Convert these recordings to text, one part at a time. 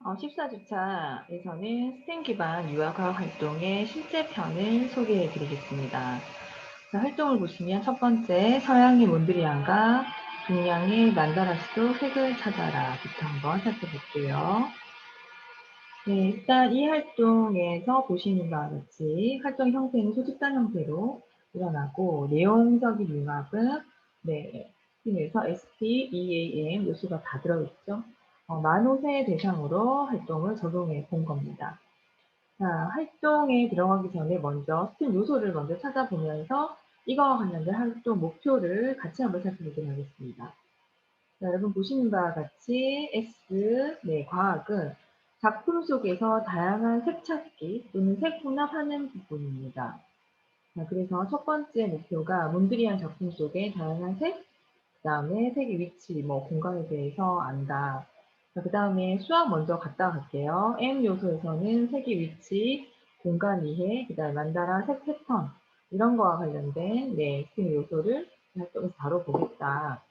14주차에서는 스템 기반 유아과학 활동의 실제 편을 소개해 드리겠습니다. 자, 활동을 보시면 첫 번째 서양의 몬드리안과 동양의 만다라스도 색을 찾아라부터 한번 살펴볼게요. 네, 일단 이 활동에서 보시는 바와 같이 활동 형태는 소집단 형태로 일어나고 내용적인 융합은 팀에서 SP, EAM 요소가 다 들어있죠. 15세 대상으로 활동을 적용해 본 겁니다. 자, 활동에 들어가기 전에 먼저 스팀 요소를 먼저 찾아보면서 이거와 관련된 활동 목표를 같이 한번 살펴보도록 하겠습니다. 자, 여러분 보시는 바와 같이 S, 과학은 작품 속에서 다양한 색 찾기 또는 색 혼합하는 부분입니다. 자, 그래서 첫 번째 목표가 몬드리안 작품 속의 다양한 색, 그 다음에 색의 위치, 공간에 대해서 안다. 그 다음에 수학 먼저 갔다 갈게요. M 요소에서는 색의 위치, 공간 이해, 그 다음에 만다라 색 패턴, 이런 거와 관련된 스팀 요소를 활동에서 다뤄보겠다.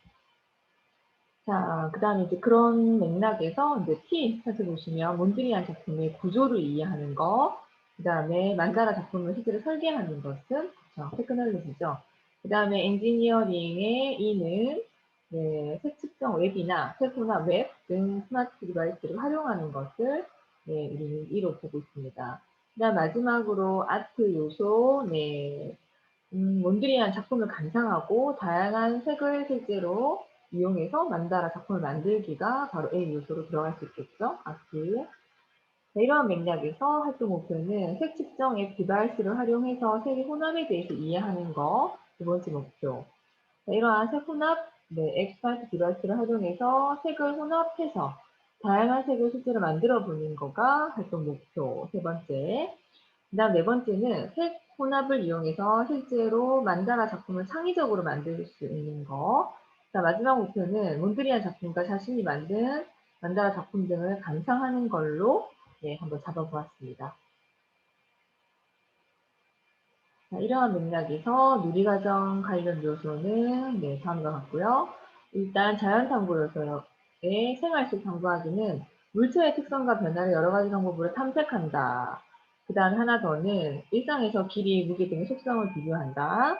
자, 그 다음에 이제 그런 맥락에서 이제 T 살펴보시면 몬드리안 작품의 구조를 이해하는 거, 그 다음에 만다라 작품을 실제로 설계하는 것은 테크놀로지죠. 그 다음에 엔지니어링의 E는 색 측정 웹이나 세포나 웹 등 스마트 디바이스를 활용하는 것을 우리는 E로 보고 있습니다. 그 다음 마지막으로 아트 요소, 몬드리안 작품을 감상하고 다양한 색을 실제로 이용해서 만다라 작품을 만들기가 바로 A 요소로 들어갈 수 있겠죠. 아트. 네, 이러한 맥락에서 활동 목표는 색 측정 앱 디바이스를 활용해서 색의 혼합에 대해서 이해하는 거, 두 번째 목표. 자, 이러한 색 혼합, 엑스파트 디바이스를 활용해서 색을 혼합해서 다양한 색을 실제로 만들어 보는 거가 활동 목표, 세 번째. 그 다음 네 번째는 색 혼합을 이용해서 실제로 만다라 작품을 창의적으로 만들 수 있는 거. 자, 마지막 목표는 몬드리안 작품과 자신이 만든 만다라 작품 등을 감상하는 걸로 한번 잡아보았습니다. 자, 이러한 맥락에서 누리과정 관련 요소는 다음과 같고요. 일단 자연탐구 요소의 생활 속 탐구하기는 물체의 특성과 변화를 여러 가지 방법으로 탐색한다. 그 다음 하나 더는 일상에서 길이, 무게 등의 속성을 비교한다.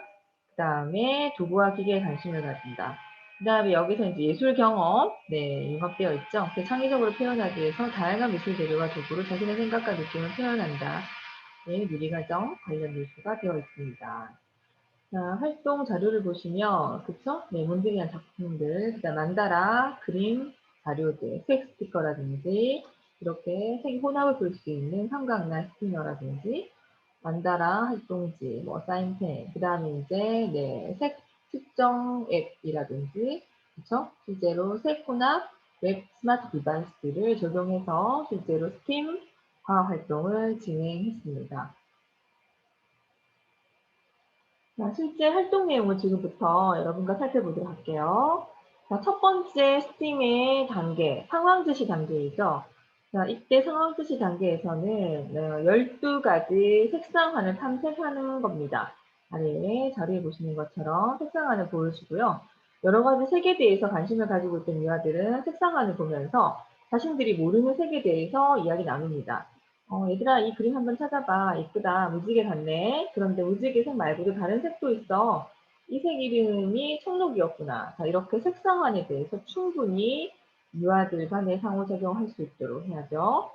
그 다음에 도구와 기계에 관심을 가진다. 그 다음에 여기서 이제 예술 경험, 융합되어 있죠. 창의적으로 표현하기 위해서 다양한 미술 재료와 도구로 자신의 생각과 느낌을 표현한다. 누리과정 관련 요소가 되어 있습니다. 자, 활동 자료를 보시면, 그쵸? 몬드리안 작품들, 그다음 만다라, 그림, 자료들, 색 스티커라든지, 이렇게 색 혼합을 볼 수 있는 삼각난 스티커라든지, 만다라 활동지, 사인펜, 그 다음에 이제, 색 측정 앱이라든지, 그쵸? 실제로 색 혼합, 웹 스마트 디바이스를 적용해서 실제로 스팀 과학 활동을 진행했습니다. 자, 실제 활동 내용을 지금부터 여러분과 살펴보도록 할게요. 자, 첫 번째 스팀의 단계, 상황 제시 단계이죠. 자, 이때 상황 제시 단계에서는 12가지 색상안을 탐색하는 겁니다. 아래에 자료에 보시는 것처럼 색상안을 보여주고요. 여러 가지 색에 대해서 관심을 가지고 있던 유아들은 색상안을 보면서 자신들이 모르는 색에 대해서 이야기 나눕니다. 얘들아, 이 그림 한번 찾아봐. 이쁘다. 무지개 같네. 그런데 무지개 색 말고도 다른 색도 있어. 이 색 이름이 청록이었구나. 자, 이렇게 색상안에 대해서 충분히 유아들 간에 상호작용할 수 있도록 해야죠.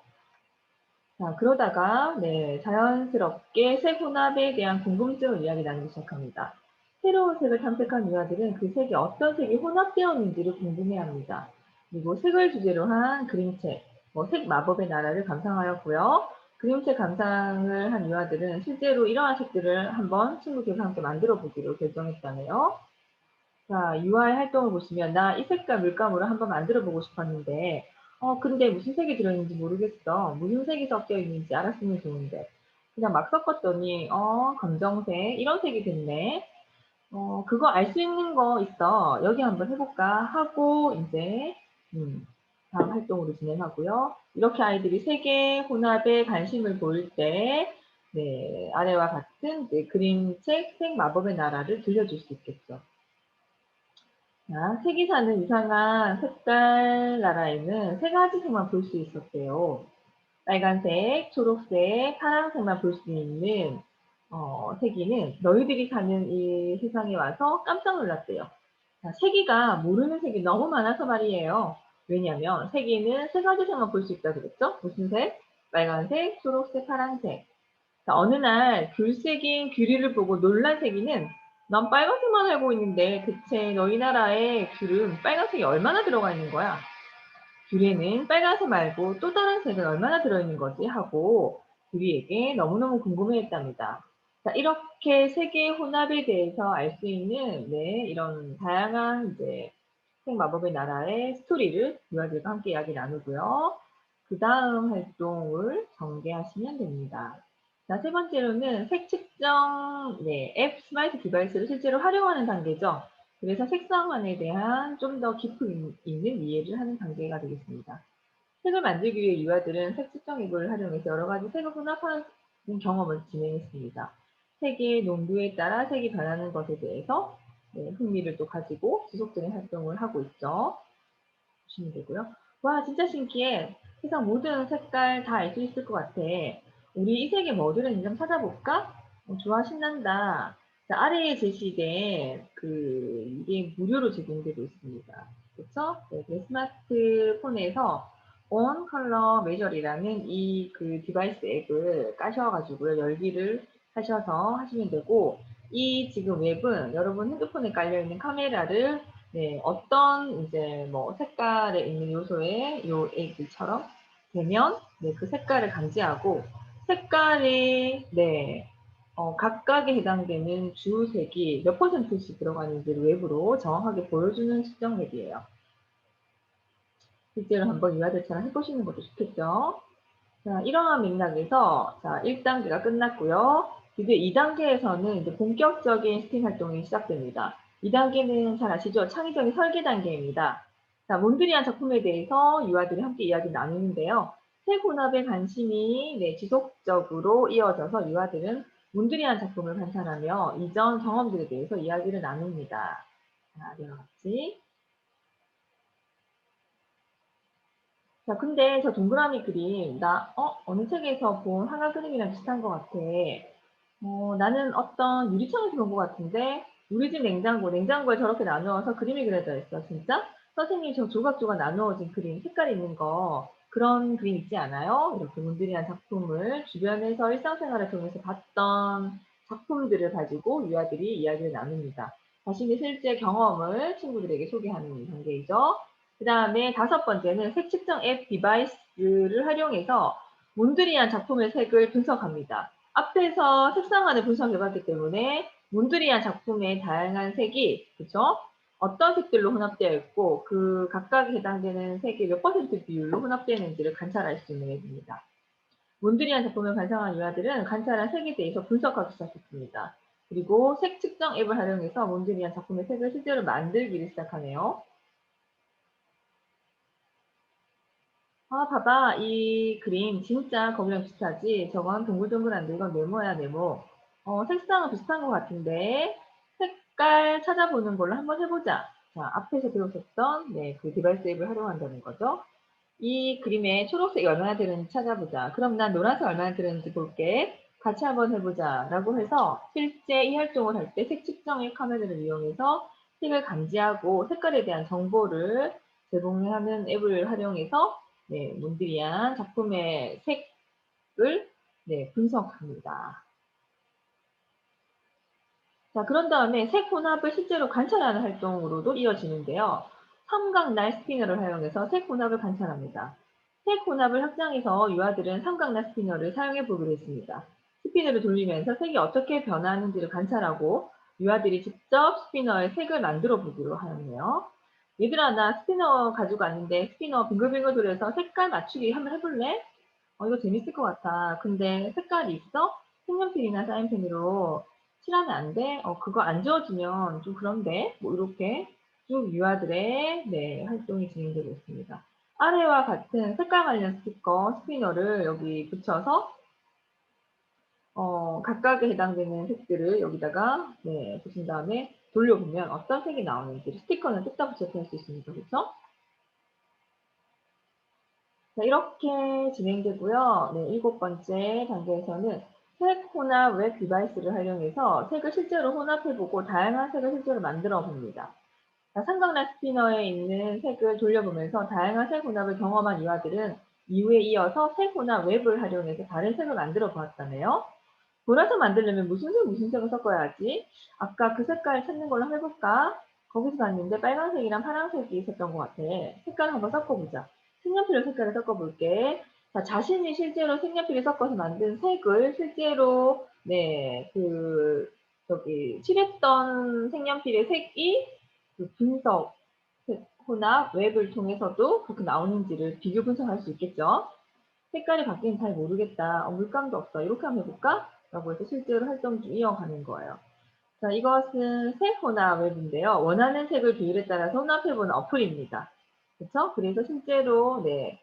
자, 그러다가, 자연스럽게 색 혼합에 대한 궁금증을 이야기 나누기 시작합니다. 새로운 색을 탐색한 유아들은 그 색이 어떤 색이 혼합되었는지를 궁금해 합니다. 그리고 색을 주제로 한 그림책, 색 마법의 나라를 감상하였고요. 그림책 감상을 한 유아들은 실제로 이러한 색들을 한번 친구들과 함께 만들어 보기로 결정했다네요. 자, UI 활동을 보시면 나 이 색깔 물감으로 한번 만들어 보고 싶었는데 근데 무슨 색이 들어있는지 모르겠어. 무슨 색이 섞여 있는지 알았으면 좋은데. 그냥 막 섞었더니 검정색 이런 색이 됐네. 그거 알 수 있는 거 있어. 여기 한번 해볼까 하고 이제 다음 활동으로 진행하고요. 이렇게 아이들이 색의 혼합에 관심을 보일 때 아래와 같은 그림책 색 마법의 나라를 들려줄 수 있겠죠. 자, 색이 사는 이상한 색깔 나라에는 세 가지 색만 볼 수 있었대요. 빨간색, 초록색, 파란색만 볼 수 있는 세기는 너희들이 사는 이 세상에 와서 깜짝 놀랐대요. 자, 세기가 모르는 색이 너무 많아서 말이에요. 왜냐면 세기는 세 가지 색만 볼 수 있다 그랬죠? 무슨 색? 빨간색, 초록색, 파란색. 자, 어느 날 귤색인 귤이를 보고 놀란 세기는 난 빨간색만 알고 있는데 대체 너희 나라에 귤은 빨간색이 얼마나 들어가 있는 거야? 귤에는 빨간색 말고 또 다른 색은 얼마나 들어있는 거지? 하고 귤이에게 너무너무 궁금해했답니다. 자, 이렇게 세계의 혼합에 대해서 알 수 있는 이런 다양한 이제 색 마법의 나라의 스토리를 유아들과 함께 이야기 나누고요. 그 다음 활동을 전개하시면 됩니다. 자, 세 번째로는 색 측정 앱 스마트 디바이스를 실제로 활용하는 단계죠. 그래서 색상만에 대한 좀 더 깊이 있는 이해를 하는 단계가 되겠습니다. 색을 만들기 위해 유아들은 색 측정 앱을 활용해서 여러 가지 색을 혼합하는 경험을 진행했습니다. 색의 농도에 따라 색이 변하는 것에 대해서 흥미를 또 가지고 지속적인 활동을 하고 있죠. 보시면 되고요. 와, 진짜 신기해. 세상 모든 색깔 다 알 수 있을 것 같아. 우리 이 색에 뭐 들어있는지 한번 찾아볼까? 좋아, 신난다. 자, 아래에 제시된 이게 무료로 제공되고 있습니다. 그렇죠? 네, 그 스마트폰에서 On Color Measure이라는 이 디바이스 앱을 까셔가지고요. 열기를 하셔서 하시면 되고, 이 지금 웹은 여러분 핸드폰에 깔려있는 카메라를 어떤 이제 뭐 색깔에 있는 요소에 요 앱처럼 되면 그 색깔을 감지하고 색깔이 각각에 해당되는 주색이 몇 %씩 들어가는지를 웹으로 정확하게 보여주는 측정 앱이에요. 실제로 한번 유아들처럼 해보시는 것도 좋겠죠. 자, 이러한 맥락에서 자, 1단계가 끝났고요. 이제 2단계에서는 이제 본격적인 스팀 활동이 시작됩니다. 2단계는 잘 아시죠? 창의적인 설계 단계입니다. 자, 몬드리안 작품에 대해서 유아들이 함께 이야기 나누는데요. 색 혼합에 관심이 지속적으로 이어져서 유아들은 몬드리안 작품을 관찰하며 이전 경험들에 대해서 이야기를 나눕니다. 자, 여러 가지. 자, 근데 저 동그라미 그림, 어느 책에서 본 한강 그림이랑 비슷한 것 같아. 나는 어떤 유리창에서 본 것 같은데, 우리 집 냉장고에 저렇게 나누어서 그림이 그려져 있어, 진짜? 선생님이 저 조각조각 나누어진 그림, 색깔 있는 거, 그런 그림 있지 않아요? 이렇게 문들이한 작품을 주변에서 일상생활을 통해서 봤던 작품들을 가지고 유아들이 이야기를 나눕니다. 자신의 실제 경험을 친구들에게 소개하는 단계이죠. 그 다음에 다섯 번째는 색 측정 앱 디바이스를 활용해서 몬드리안 작품의 색을 분석합니다. 앞에서 색상안을 분석해봤기 때문에 몬드리안 작품의 다양한 색이 그쵸? 어떤 색들로 혼합되어 있고 그 각각에 해당되는 색이 몇 % 비율로 혼합되는지를 관찰할 수 있는 앱입니다. 몬드리안 작품을 관상한 유아들은 관찰한 색에 대해서 분석하기 시작했습니다. 그리고 색 측정 앱을 활용해서 몬드리안 작품의 색을 실제로 만들기를 시작하네요. 아, 봐봐. 이 그림 진짜 거기랑 비슷하지? 저건 동글동글한데 이건 네모야, 네모. 색상은 비슷한 것 같은데 색깔 찾아보는 걸로 한번 해보자. 자, 앞에서 배우셨던 그 디바이스 앱을 활용한다는 거죠. 이 그림에 초록색이 얼마나 되는지 찾아보자. 그럼 난 노란색 얼마나 되는지 볼게. 같이 한번 해보자. 라고 해서 실제 이 활동을 할 때 색 측정의 카메라를 이용해서 색을 감지하고 색깔에 대한 정보를 제공하는 앱을 활용해서 몬드리안 작품의 색을 분석합니다. 자, 그런 다음에 색 혼합을 실제로 관찰하는 활동으로도 이어지는데요. 삼각날 스피너를 활용해서 색 혼합을 관찰합니다. 색 혼합을 확장해서 유아들은 삼각날 스피너를 사용해 보기로 했습니다. 스피너를 돌리면서 색이 어떻게 변하는지를 관찰하고 유아들이 직접 스피너의 색을 만들어 보기로 하였네요. 얘들아, 나 스피너 가지고 왔는데 스피너 빙글빙글 돌려서 색깔 맞추기 한번 해볼래? 이거 재밌을 것 같아. 근데 색깔이 있어? 색연필이나 사인펜으로 칠하면 안 돼? 그거 안 지워지면 좀 그런데? 뭐 이렇게 쭉 유아들의 활동이 진행되고 있습니다. 아래와 같은 색깔 관련 스티커, 스피너를 여기 붙여서 각각에 해당되는 색들을 여기다가 보신 다음에 돌려보면 어떤 색이 나오는지 스티커는 뜯다 붙였다 할 수 있으니까, 그렇죠? 자, 이렇게 진행되고요. 네, 7번째 단계에서는 색 혼합 웹 디바이스를 활용해서 색을 실제로 혼합해보고 다양한 색을 실제로 만들어 봅니다. 자, 삼각란 스피너에 있는 색을 돌려보면서 다양한 색 혼합을 경험한 유아들은 이후에 이어서 색 혼합 웹을 활용해서 다른 색을 만들어 보았다네요. 보라색 만들려면 무슨 색을 섞어야 하지? 아까 그 색깔 찾는 걸로 해볼까? 거기서 봤는데 빨간색이랑 파란색이 있었던 것 같아. 색깔 한번 섞어보자. 색연필로 색깔을 섞어볼게. 자, 자신이 실제로 색연필을 섞어서 만든 색을 실제로, 네, 칠했던 색연필의 색이 그 분석, 혼합, 웹을 통해서도 그렇게 나오는지를 비교 분석할 수 있겠죠. 색깔이 바뀌면 잘 모르겠다. 물감도 없어. 이렇게 한번 해볼까? 라고 해서 실제로 활동 중 이어가는 거예요. 자, 이것은 색 혼합 웹인데요. 원하는 색을 비율에 따라서 혼합해보는 어플입니다. 그렇죠? 그래서 실제로 네,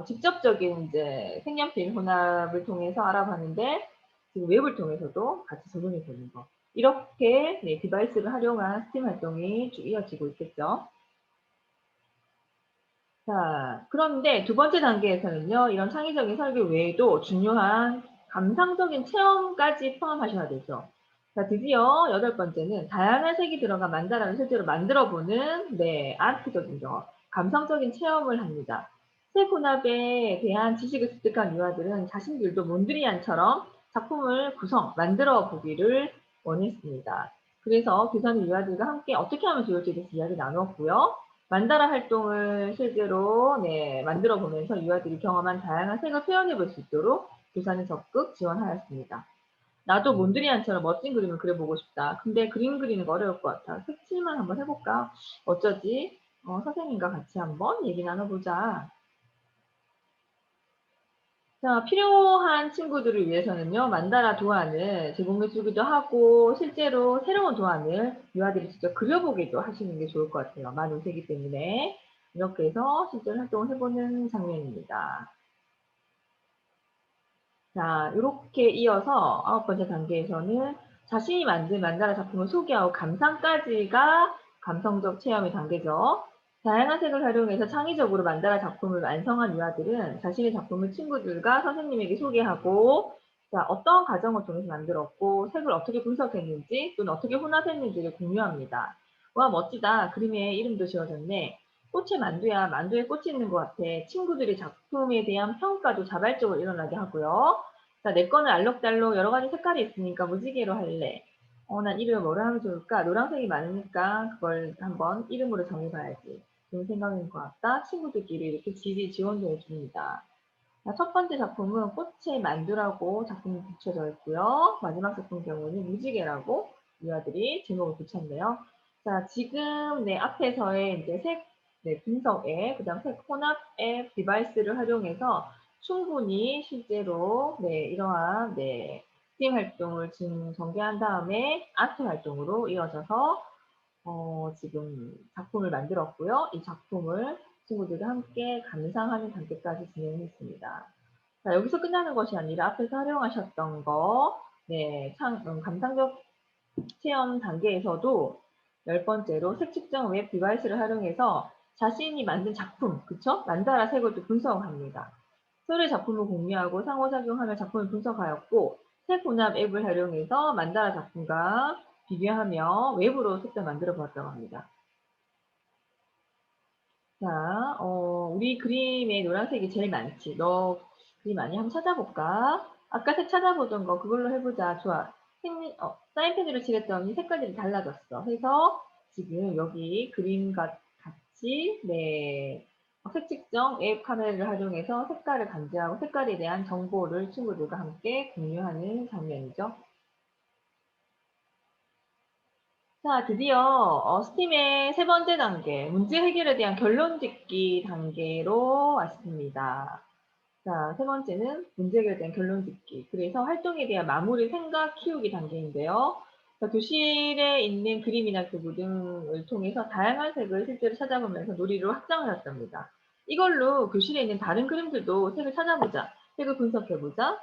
직접적인 이제 색연필 혼합을 통해서 알아봤는데 지금 웹을 통해서도 같이 적용해 보는 거. 이렇게 네, 디바이스를 활용한 스팀 활동이 쭉 이어지고 있겠죠. 자, 그런데 두 번째 단계에서는요, 이런 창의적인 설계 외에도 중요한 감상적인 체험까지 포함하셔야 되죠. 자, 드디어 8번째는 다양한 색이 들어간 만다라를 실제로 만들어보는, 네, 아트적인 경험, 감성적인 체험을 합니다. 색 혼합에 대한 지식을 습득한 유아들은 자신들도 몬드리안처럼 작품을 만들어 보기를 원했습니다. 그래서 교사는 유아들과 함께 어떻게 하면 좋을지에 대해서 이야기 나눴고요. 만다라 활동을 실제로 네, 만들어 보면서 유아들이 경험한 다양한 색을 표현해 볼 수 있도록 교사는 적극 지원하였습니다. 나도 몬드리안처럼 멋진 그림을 그려보고 싶다. 근데 그림 그리는 거 어려울 것 같아. 색칠만 한번 해볼까? 어쩌지? 선생님과 같이 한번 얘기 나눠보자. 자, 필요한 친구들을 위해서는요, 만다라 도안을 제공해 주기도 하고, 실제로 새로운 도안을 유아들이 직접 그려보기도 하시는 게 좋을 것 같아요. 만 5세기 때문에. 이렇게 해서 실제로 활동을 해보는 장면입니다. 자, 이렇게 이어서 9번째 단계에서는 자신이 만든 만다라 작품을 소개하고 감상까지가 감성적 체험의 단계죠. 다양한 색을 활용해서 창의적으로 만다라 작품을 완성한 유아들은 자신의 작품을 친구들과 선생님에게 소개하고, 자, 어떤 과정을 통해서 만들었고, 색을 어떻게 분석했는지, 또는 어떻게 혼합했는지를 공유합니다. 와, 멋지다. 그림에 이름도 지어졌네. 꽃의 만두야. 만두에 꽃이 있는 것 같아. 친구들이 작품에 대한 평가도 자발적으로 일어나게 하고요. 자, 내 거는 알록달록 여러 가지 색깔이 있으니까 무지개로 할래. 난 이름을 뭐로 하면 좋을까? 노란색이 많으니까 그걸 한번 이름으로 정해봐야지. 좋은 생각인 것 같다. 친구들끼리 이렇게 지원도 해줍니다. 자, 첫 번째 작품은 꽃의 만두라고 작품이 붙여져 있고요. 마지막 작품 경우는 무지개라고 유아들이 제목을 붙였네요. 자, 지금 내 앞에서의 이제 색 분석 앱, 그다음 색 혼합 앱 디바이스를 활용해서 충분히 실제로 이러한 스팀 활동을 지금 전개한 다음에 아트 활동으로 이어져서 지금 작품을 만들었고요. 이 작품을 친구들과 함께 감상하는 단계까지 진행했습니다. 자, 여기서 끝나는 것이 아니라 앞에서 활용하셨던 거, 감상적 체험 단계에서도 10번째로 색 측정 웹 디바이스를 활용해서 자신이 만든 작품, 그쵸? 만다라 색을 또 분석합니다. 서로의 작품을 공유하고 상호작용하며 작품을 분석하였고, 색 혼합 앱을 활용해서 만다라 작품과 비교하며 웹으로 색깔 만들어 보았다고 합니다. 자, 우리 그림에 노란색이 제일 많지. 너 그림 많이 한번 찾아볼까? 아까 색 찾아보던 거 그걸로 해보자. 좋아. 사인펜으로 칠했더니 색깔들이 달라졌어. 해서 지금 여기 그림과 같이 색 측정 앱 카메라를 활용해서 색깔을 감지하고 색깔에 대한 정보를 친구들과 함께 공유하는 장면이죠. 자, 드디어 스팀의 세 번째 단계, 문제 해결에 대한 결론 짓기 단계로 왔습니다. 자, 세 번째는 문제 해결에 대한 결론 짓기. 그래서 활동에 대한 마무리 생각 키우기 단계인데요. 자, 교실에 있는 그림이나 교구 등을 통해서 다양한 색을 실제로 찾아보면서 놀이를 확장하였답니다. 이걸로 교실에 있는 다른 그림들도 색을 찾아보자. 색을 분석해보자.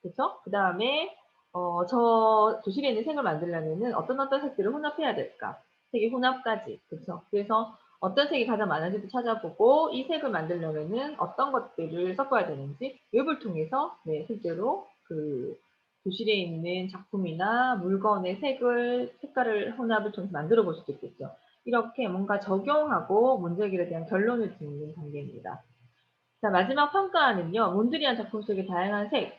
그렇죠? 그 다음에 저 교실에 있는 색을 만들려면은 어떤 색들을 혼합해야 될까? 색의 혼합까지. 그쵸? 그래서 어떤 색이 가장 많은지도 찾아보고 이 색을 만들려면은 어떤 것들을 섞어야 되는지 웹을 통해서 네, 실제로 그 교실에 있는 작품이나 물건의 색깔을 혼합을 통해서 만들어 볼 수도 있겠죠. 이렇게 뭔가 적용하고 문제 해결에 대한 결론을 짓는 단계입니다. 자, 마지막 평가는요. 몬드리안 작품 속의 다양한 색,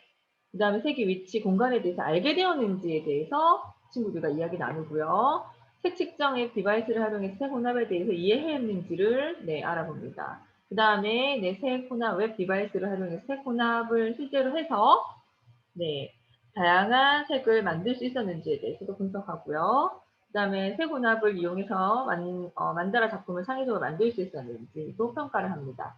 그다음에 색의 위치, 공간에 대해서 알게 되었는지에 대해서 친구들과 이야기 나누고요. 색 측정의 디바이스를 활용해서 색 혼합에 대해서 이해했는지를 네, 알아봅니다. 그다음에 네, 색 혼합 웹 디바이스를 활용해서 색 혼합을 실제로 해서 네, 다양한 색을 만들 수 있었는지에 대해서도 분석하고요. 그다음에 색 혼합을 이용해서 만다라 작품을 창의적으로 만들 수 있었는지도 평가를 합니다.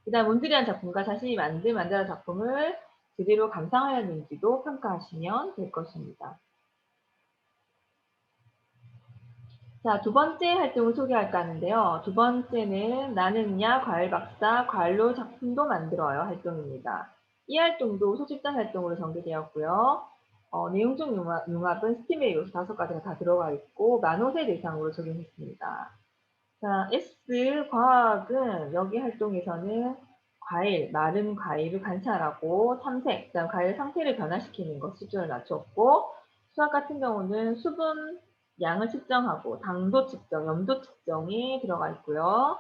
그다음 몬드리안 작품과 자신이 만든 만다라 작품을 제대로 감상하였는지도 평가하시면 될 것입니다. 자, 두 번째 활동을 소개할까 하는데요. 두 번째는 나는야 과일 박사 과일로 작품도 만들어요 활동입니다. 이 활동도 소집단 활동으로 전개되었고요. 내용적 융합은 스팀의 요소 5가지가 다 들어가 있고 만 5세 대상으로 적용했습니다. 자, S 과학은 여기 활동에서는 마른 과일을 관찰하고 탐색, 그다음 과일 상태를 변화시키는 것 수준을 낮췄고, 수학 같은 경우는 수분 양을 측정하고 당도 측정, 염도 측정이 들어가 있고요.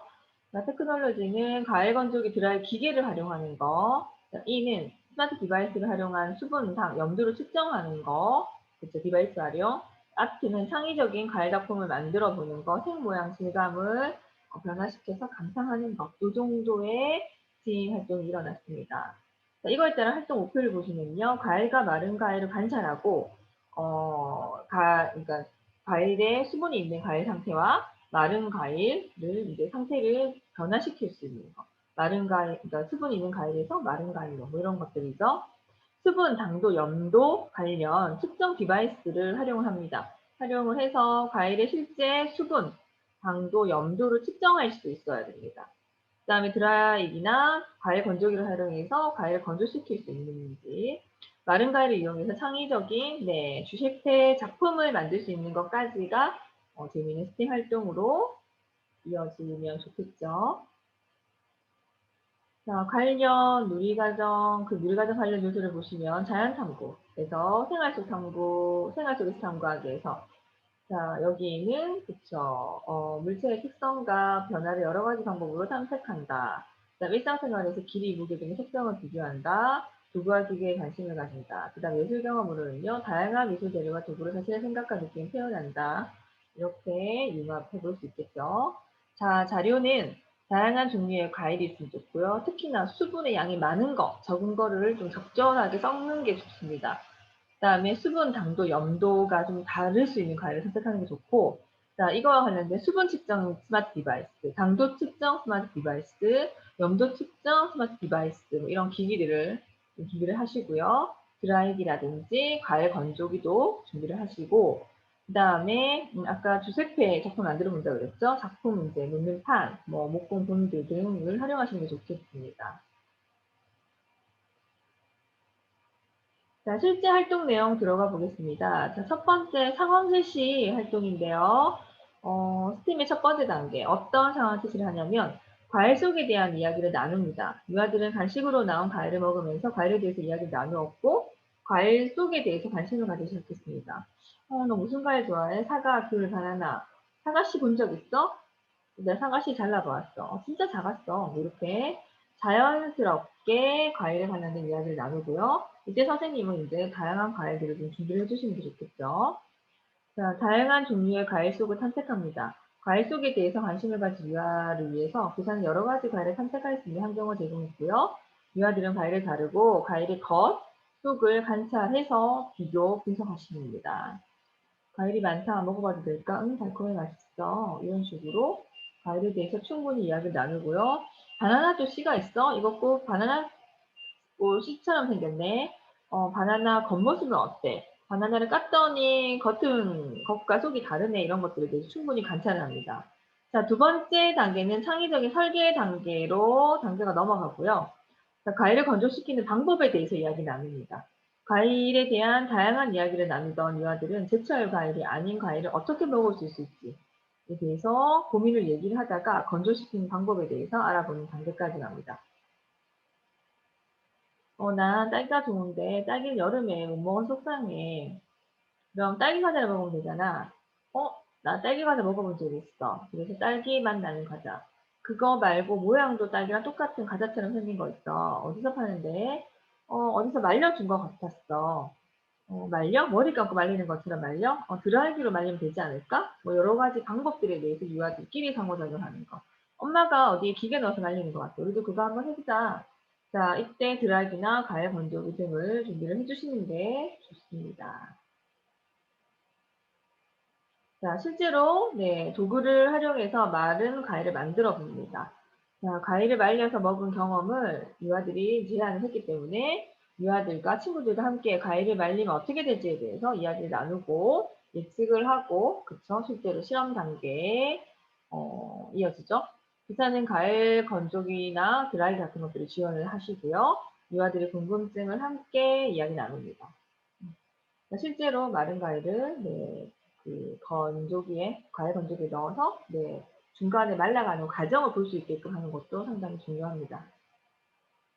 자, 테크놀로지는 과일 건조기 드라이 기계를 활용하는 거. 자, E는 스마트 디바이스를 활용한 수분, 당, 염도를 측정하는 거. 그쵸, 디바이스 활용. 아트는 창의적인 과일 작품을 만들어 보는 것, 색 모양 질감을 변화시켜서 감상하는 것, 이 정도의 지인 활동이 일어났습니다. 자, 이거에 따른 활동 목표를 보시면요. 과일과 마른 과일을 관찰하고, 그러니까 과일에 수분이 있는 과일 상태와 마른 과일을 이제 상태를 변화시킬 수 있는 것. 마른 과일, 그러니까 수분이 있는 과일에서 마른 과일로 뭐 이런 것들이죠. 수분, 당도, 염도 관련 측정 디바이스를 활용을 합니다. 활용을 해서 과일의 실제 수분, 당도, 염도를 측정할 수 있어야 됩니다. 그다음에 드라이기나 과일 건조기를 활용해서 과일을 건조시킬 수 있는지, 마른 과일을 이용해서 창의적인 주셰프의 작품을 만들 수 있는 것까지가 재미있는 스팀 활동으로 이어지면 좋겠죠. 자, 관련 누리과정 관련 요소를 보시면 자연탐구에서 생활 속에서 탐구하기 위해서 자, 여기는 그쵸. 물체의 특성과 변화를 여러 가지 방법으로 탐색한다. 그다음 일상생활에서 길이, 무게 등의 특성을 비교한다. 도구와 기계에 관심을 가진다. 그다음 예술 경험으로는요. 다양한 미술 재료와 도구로 자신의 생각과 느낌을 표현한다. 이렇게 융합해 볼 수 있겠죠. 자, 자료는 다양한 종류의 과일이 있으면 좋고요. 특히나 수분의 양이 많은 거, 적은 거를 좀 적절하게 섞는 게 좋습니다. 그다음에 수분, 당도, 염도가 좀 다를 수 있는 과일을 선택하는 게 좋고, 자, 이거와 관련된 수분 측정 스마트 디바이스, 당도 측정 스마트 디바이스, 염도 측정 스마트 디바이스, 뭐 이런 기기들을 준비를 하시고요. 드라이기라든지 과일 건조기도 준비를 하시고, 그다음에 아까 주세페 작품 만들어 본다고 그랬죠? 작품 이제 놓는 판, 뭐 목공 본드 등을 활용하시는 게 좋겠습니다. 자, 실제 활동 내용 들어가 보겠습니다. 자, 첫 번째 상황 제시 활동인데요. 스팀의 첫 번째 단계. 어떤 상황 제시를 하냐면, 과일 속에 대한 이야기를 나눕니다. 유아들은 간식으로 나온 과일을 먹으면서 과일에 대해서 이야기를 나누었고, 과일 속에 대해서 관심을 가지기 시작했습니다. 너 무슨 과일 좋아해? 사과, 귤, 바나나. 사과씨 본 적 있어? 내가 사과씨 잘라보았어. 진짜 작았어. 뭐 이렇게 자연스럽게 과일에 관련된 이야기를 나누고요. 이제 선생님은 이제 다양한 과일들을 좀 준비를 해주시면 좋겠죠. 자, 다양한 종류의 과일 속을 탐색합니다. 과일 속에 대해서 관심을 가진 유아를 위해서 교사는 여러 가지 과일을 탐색할 수 있는 환경을 제공했고요. 유아들은 과일을 다루고 과일의 겉, 속을 관찰해서 비교, 분석하시면 됩니다. 과일이 많다. 먹어봐도 될까? 응, 달콤해 맛있어. 이런 식으로 과일에 대해서 충분히 이야기를 나누고요. 바나나도 씨가 있어? 이거 꼭 바나나 씨처럼 생겼네. 바나나 겉모습은 어때? 바나나를 깠더니 겉과 속이 다르네. 이런 것들에 대해서 충분히 관찰을 합니다. 자, 두 번째 단계는 창의적인 설계 단계가 넘어가고요. 자, 과일을 건조시키는 방법에 대해서 이야기 나눕니다. 과일에 대한 다양한 이야기를 나누던 유아들은 제철 과일이 아닌 과일을 어떻게 먹을 수 있을지에 대해서 고민을 얘기를 하다가 건조시키는 방법에 대해서 알아보는 단계까지 갑니다. 난 딸기가 좋은데 딸기를 여름에 못 먹어 속상해. 그럼 딸기 과자를 먹으면 되잖아. 어? 나 딸기 과자 먹어본 적 있어. 그래서 딸기 맛 나는 과자. 그거 말고 모양도 딸기랑 똑같은 과자처럼 생긴 거 있어. 어디서 파는데? 어디서 말려준 것 같았어. 말려? 머리 감고 말리는 것처럼 말려? 드라이기로 말리면 되지 않을까? 뭐 여러 가지 방법들에 대해서 유아들끼리 상호작용하는 거. 엄마가 어디에 기계 넣어서 말리는 것 같아. 우리도 그거 한번 해보자. 자, 이때 드라이기나 과일 건조기 등을 준비를 해주시는 게 좋습니다. 자, 실제로 네, 도구를 활용해서 마른 과일을 만들어 봅니다. 자, 과일을 말려서 먹은 경험을 유아들이 제안을 했기 때문에 유아들과 친구들과 함께 과일을 말리면 어떻게 될지에 대해서 이야기를 나누고 예측을 하고 그쵸? 실제로 실험 단계에 이어지죠. 기사는 과일 건조기나 드라이 같은 것들을 지원을 하시고요. 유아들의 궁금증을 함께 이야기 나눕니다. 실제로 마른 과일을 네, 그 건조기에 과일 건조기에 넣어서 네, 중간에 말라가는 과정을 볼 수 있게끔 하는 것도 상당히 중요합니다.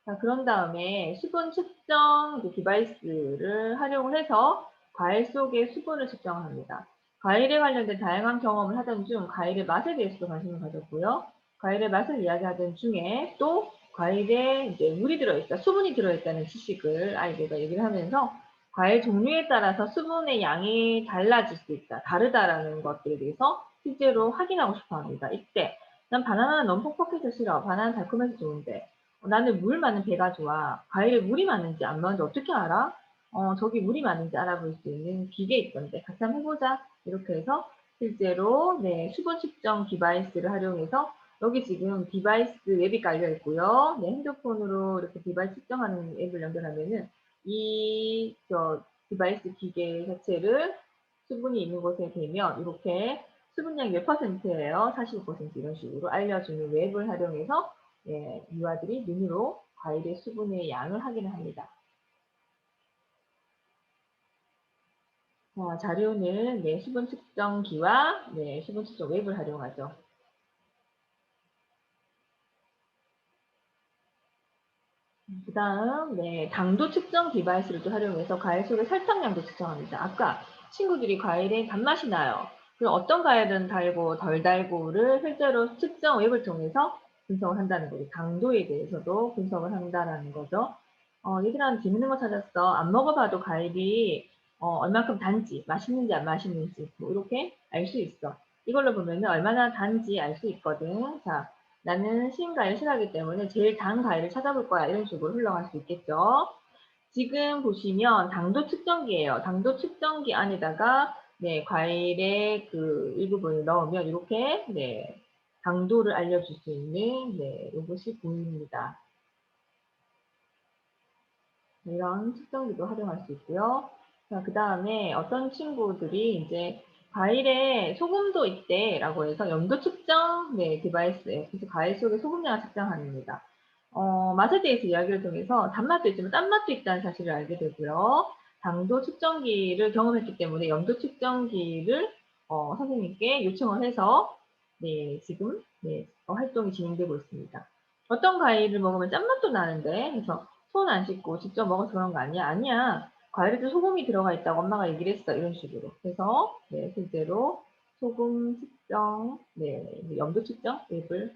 자, 그런 다음에 수분 측정 그 디바이스를 활용을 해서 과일 속의 수분을 측정을 합니다. 과일에 관련된 다양한 경험을 하던 중 과일의 맛에 대해서도 관심을 가졌고요. 과일의 맛을 이야기하던 중에 또 과일에 이제 물이 들어있다, 수분이 들어있다는 지식을 아이들과 얘기를 하면서 과일 종류에 따라서 수분의 양이 달라질 수 있다, 다르다라는 것들에 대해서 실제로 확인하고 싶어 합니다. 이때 난 바나나는 너무 퍽퍽해서 싫어. 바나나는 달콤해서 좋은데. 나는 물 많은 배가 좋아. 과일에 물이 많은지 안 많은지 어떻게 알아? 저기 물이 많은지 알아볼 수 있는 기계 있던데 같이 한번 해보자. 이렇게 해서 실제로 네, 수분 측정 디바이스를 활용해서 여기 지금 디바이스 앱이 깔려 있고요. 네, 핸드폰으로 이렇게 디바이스 측정하는 앱을 연결하면은 저 디바이스 기계 자체를 수분이 있는 곳에 대면 이렇게 수분량이 몇 퍼센트예요? 45% 이런 식으로 알려주는 웹을 활용해서 예, 유아들이 눈으로 과일의 수분의 양을 확인을 합니다. 자료는 네, 수분 측정기와 네, 수분 측정 웹을 활용하죠. 그 다음, 네, 당도 측정 디바이스를 또 활용해서 과일 속의 설탕량도 측정합니다. 아까 친구들이 과일에 단맛이 나요. 그럼 어떤 과일은 달고 덜 달고를 실제로 측정 웹을 통해서 분석을 한다는 거죠. 당도에 대해서도 분석을 한다는 거죠. 얘들아, 재밌는 거 찾았어. 안 먹어봐도 과일이 얼만큼 단지, 맛있는지 안 맛있는지 뭐 이렇게 알 수 있어. 이걸로 보면은 얼마나 단지 알 수 있거든. 자, 나는 신 과일 싫어하기 때문에 제일 단 과일을 찾아볼 거야. 이런 식으로 흘러갈 수 있겠죠. 지금 보시면 당도 측정기예요. 당도 측정기 안에다가 네, 과일의 그 일부분을 넣으면 이렇게 네, 당도를 알려줄 수 있는 네, 이것이 보입니다. 이런 측정기도 활용할 수 있고요. 자, 그 다음에 어떤 친구들이 이제 과일에 소금도 있대라고 해서 염도 측정 네, 디바이스에 그래서 과일 속의 소금량을 측정합니다. 맛에 대해서 이야기를 통해서 단맛도 있지만 짠맛도 있다는 사실을 알게 되고요. 당도 측정기를 경험했기 때문에 염도 측정기를 선생님께 요청을 해서 네, 지금 네, 활동이 진행되고 있습니다. 어떤 과일을 먹으면 짠맛도 나는데 그래서 손 안 씻고 직접 먹어서 그런 거 아니야? 아니야. 과일에도 소금이 들어가 있다고 엄마가 얘기를 했어. 이런 식으로. 그래서 네, 실제로 소금 측정, 네, 염도 측정 앱을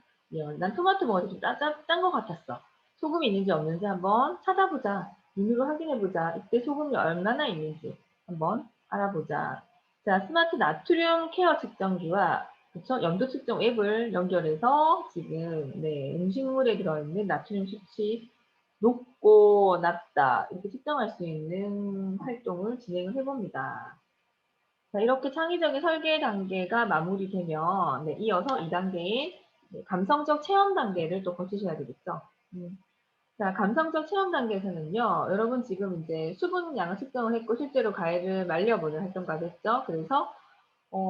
난 토마토 먹을 때 좀 짠 것 같았어. 소금이 있는지 없는지 한번 찾아보자. 눈으로 확인해보자. 이때 소금이 얼마나 있는지 한번 알아보자. 자, 스마트 나트륨 케어 측정기와 그쵸? 염도 측정 앱을 연결해서 지금 네, 음식물에 들어있는 나트륨 수치 높고 낮다 이렇게 측정할 수 있는 활동을 진행을 해봅니다. 자, 이렇게 창의적인 설계 단계가 마무리되면 네, 이어서 2단계인 감성적 체험 단계를 또 거치셔야 되겠죠. 자, 감성적 체험 단계에서는요, 여러분 지금 이제 수분 양을 측정을 했고 실제로 과일을 말려보는 활동까지 했죠. 그래서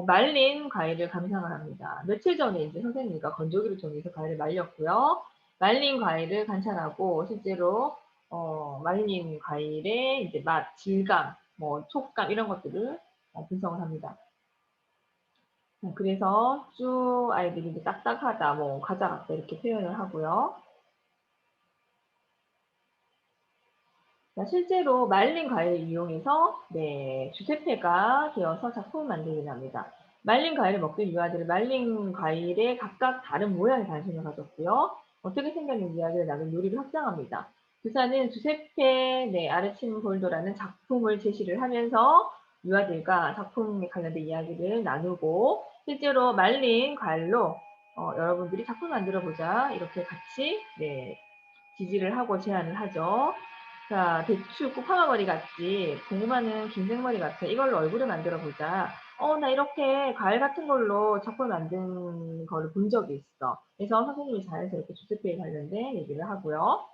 말린 과일을 감상을 합니다. 며칠 전에 이제 선생님과 건조기를 통해서 과일을 말렸고요. 말린 과일을 관찰하고 실제로 말린 과일의 이제 맛, 질감, 뭐 촉감 이런 것들을 분석을 합니다. 그래서 쭉 아이들이 이제 딱딱하다, 뭐 과자 같다 이렇게 표현을 하고요. 자, 실제로 말린 과일을 이용해서 주체패가 되어서 작품을 만들게 합니다. 말린 과일을 먹던 유아들은 말린 과일에 각각 다른 모양의 관심을 가졌고요. 어떻게 생겼는지 이야기를 나눈 놀이를 확장합니다. 교사는 주체패 아르침 볼도라는 작품을 제시를 하면서 유아들과 작품에 관련된 이야기를 나누고 실제로 말린 과일로 여러분들이 작품 만들어 보자 이렇게 같이 지지를 하고 제안을 하죠. 자, 대추 꼭 파마머리 같지. 고구마는 긴 생머리 같아. 이걸로 얼굴을 만들어 보자. 나 이렇게 과일 같은 걸로 작품 만든 거를 본 적이 있어. 그래서 선생님이 자연스럽게 주제표에 관련된 얘기를 하고요.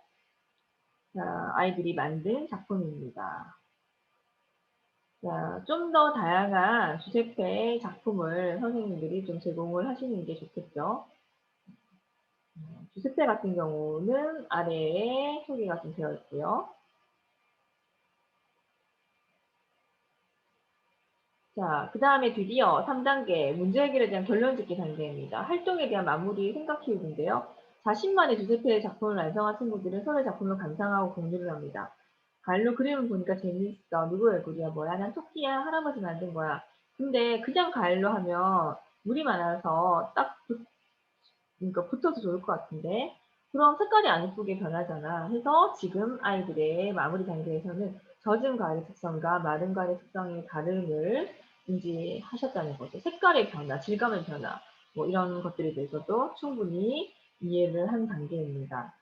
자, 아이들이 만든 작품입니다. 자, 좀 더 다양한 주제표의 작품을 선생님들이 좀 제공을 하시는 게 좋겠죠. 주제표 같은 경우는 아래에 소개가 좀 되어 있고요. 자, 그 다음에 드디어 3단계 문제 해결에 대한 결론 짓기 단계입니다. 활동에 대한 마무리 생각 키우기인데요. 자신만의 주제표의 작품을 완성한 친구들은 서로의 작품을 감상하고 공유를 합니다. 갈로 그림을 보니까 재밌어. 누구 얼굴이야? 뭐야? 난 토끼야. 할아버지 만든 거야. 근데 그냥 가일로 하면 물이 많아서 딱 그러니까 붙어서 좋을 것 같은데 그럼 색깔이 안 예쁘게 변하잖아. 해서 지금 아이들의 마무리 단계에서는 젖은 과일의 특성과 마른 과일의 특성의 다름을 인지하셨다는 거죠. 색깔의 변화, 질감의 변화 뭐 이런 것들에 대해서도 충분히 이해를 한 단계입니다.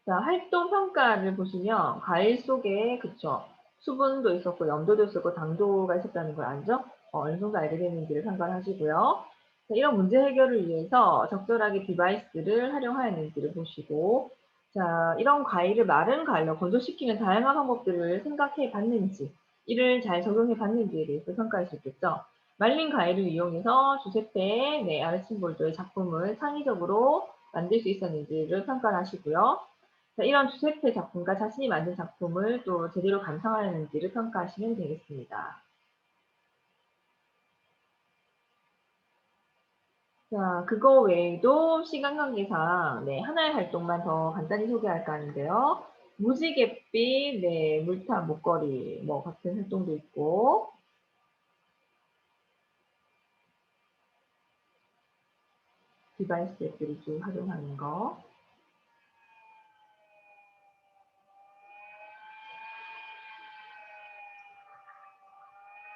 자, 활동 평가를 보시면 과일 속에 그쵸 수분도 있었고 염도도 있었고 당도가 있었다는 걸 알죠? 어느 정도 알게 되는지를 판단하시고요. 자, 이런 문제 해결을 위해서 적절하게 디바이스를 활용하였는지를 보시고 자, 이런 과일을 마른 과일로 건조시키는 다양한 방법들을 생각해 봤는지 이를 잘 적용해 봤는지에 대해서 평가할 수 있겠죠. 말린 과일을 이용해서 주세페 아르침볼도의 작품을 창의적으로 만들 수 있었는지를 평가를 하시고요. 자, 이런 주제표 작품과 자신이 만든 작품을 또 제대로 감상하였는지를 평가하시면 되겠습니다. 자, 그거 외에도 시간 관계상 하나의 활동만 더 간단히 소개할까 하는데요. 무지갯빛, 물탄, 목걸이 뭐 같은 활동도 있고 디바이스 앱들이 좀 활용하는 거.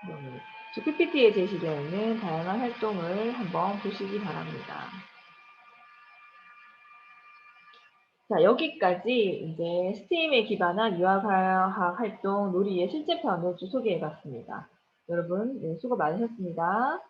네. PPT에 제시되어 있는 다양한 활동을 한번 보시기 바랍니다. 자, 여기까지 이제 스팀에 기반한 유아과학 활동 놀이의 실제편을 쭉 소개해 봤습니다. 여러분, 수고 많으셨습니다.